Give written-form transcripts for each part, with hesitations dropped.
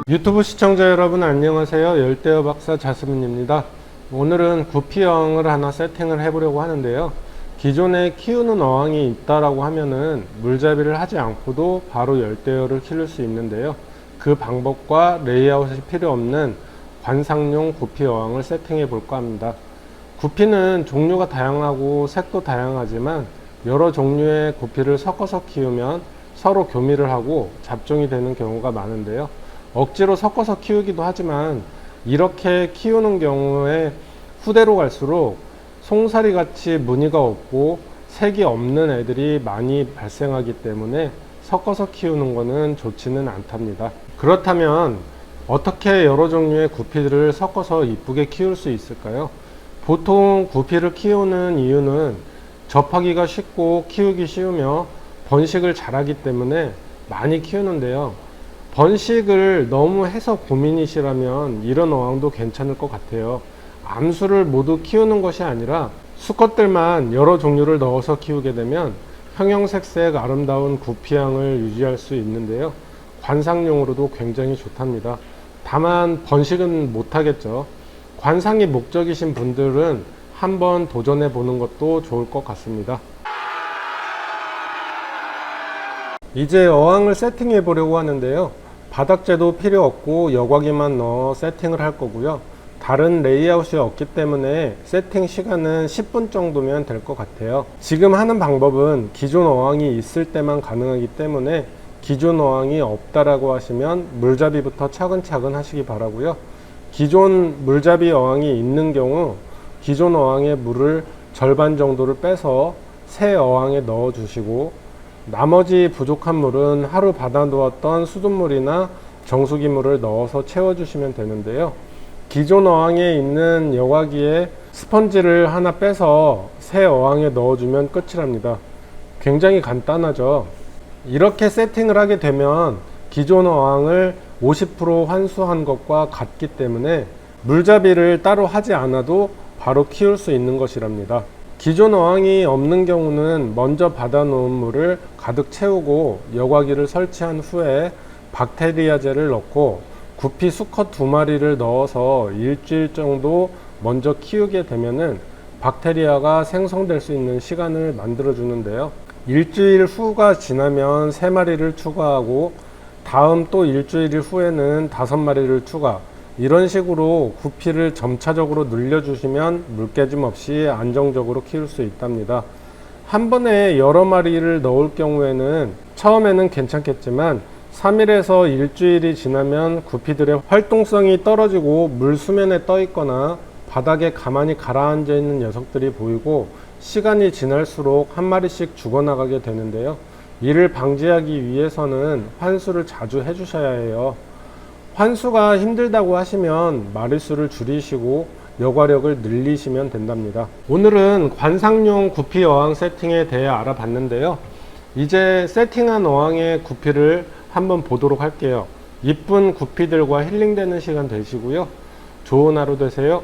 유튜브 시청자 여러분 안녕하세요. 열대어 박사 자스민입니다. 오늘은 구피어항을 하나 세팅을 해보려고 하는데요. 기존에 키우는 어항이 있다라고 하면은 물잡이를 하지 않고도 바로 열대어를 키울 수 있는데요. 그 방법과 레이아웃이 필요 없는 관상용 구피 어항을 세팅해 볼까 합니다. 구피는 종류가 다양하고 색도 다양하지만 여러 종류의 구피를 섞어서 키우면 서로 교미를 하고 잡종이 되는 경우가 많은데요. 억지로 섞어서 키우기도 하지만 이렇게 키우는 경우에 후대로 갈수록 송사리 같이 무늬가 없고 색이 없는 애들이 많이 발생하기 때문에 섞어서 키우는 것은 좋지는 않답니다. 그렇다면 어떻게 여러 종류의 구피들을 섞어서 이쁘게 키울 수 있을까요? 보통 구피를 키우는 이유는 접하기가 쉽고 키우기 쉬우며 번식을 잘하기 때문에 많이 키우는데요. 번식을 너무 해서 고민이시라면 이런 어항도 괜찮을 것 같아요. 암수를 모두 키우는 것이 아니라 수컷들만 여러 종류를 넣어서 키우게 되면 형형색색 아름다운 구피향을 유지할 수 있는데요. 관상용으로도 굉장히 좋답니다. 다만 번식은 못하겠죠. 관상이 목적이신 분들은 한번 도전해 보는 것도 좋을 것 같습니다. 이제 어항을 세팅해 보려고 하는데요. 바닥재도 필요 없고 여과기만 넣어 세팅을 할 거고요. 다른 레이아웃이 없기 때문에 세팅 시간은 10분 정도면 될 것 같아요. 지금 하는 방법은 기존 어항이 있을 때만 가능하기 때문에 기존 어항이 없다라고 하시면 물잡이부터 차근차근 하시기 바라고요. 기존 물잡이 어항이 있는 경우 기존 어항의 물을 절반 정도를 빼서 새 어항에 넣어 주시고 나머지 부족한 물은 하루 받아두었던 수돗물이나 정수기물을 넣어서 채워주시면 되는데요. 기존 어항에 있는 여과기에 스펀지를 하나 빼서 새 어항에 넣어주면 끝이랍니다. 굉장히 간단하죠. 이렇게 세팅을 하게 되면 기존 어항을 50% 환수한 것과 같기 때문에 물잡이를 따로 하지 않아도 바로 키울 수 있는 것이랍니다. 기존 어항이 없는 경우는 먼저 받아 놓은 물을 가득 채우고 여과기를 설치한 후에 박테리아제를 넣고 구피 수컷 2마리를 넣어서 일주일 정도 먼저 키우게 되면은 박테리아가 생성될 수 있는 시간을 만들어 주는데요. 일주일 후가 지나면 3마리를 추가하고 다음 또 일주일 후에는 5마리를 추가, 이런 식으로 구피를 점차적으로 늘려주시면 물깨짐 없이 안정적으로 키울 수 있답니다. 한 번에 여러 마리를 넣을 경우에는 처음에는 괜찮겠지만 3일에서 일주일이 지나면 구피들의 활동성이 떨어지고 물 수면에 떠 있거나 바닥에 가만히 가라앉아 있는 녀석들이 보이고 시간이 지날수록 한 마리씩 죽어나가게 되는데요. 이를 방지하기 위해서는 환수를 자주 해주셔야 해요. 환수가 힘들다고 하시면 마리수를 줄이시고 여과력을 늘리시면 된답니다. 오늘은 관상용 구피 어항 세팅에 대해 알아봤는데요. 이제 세팅한 어항의 구피를 한번 보도록 할게요. 이쁜 구피들과 힐링되는 시간 되시고요. 좋은 하루 되세요.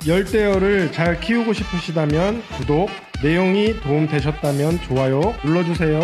열대어를 잘 키우고 싶으시다면 구독, 내용이 도움되셨다면 좋아요 눌러주세요.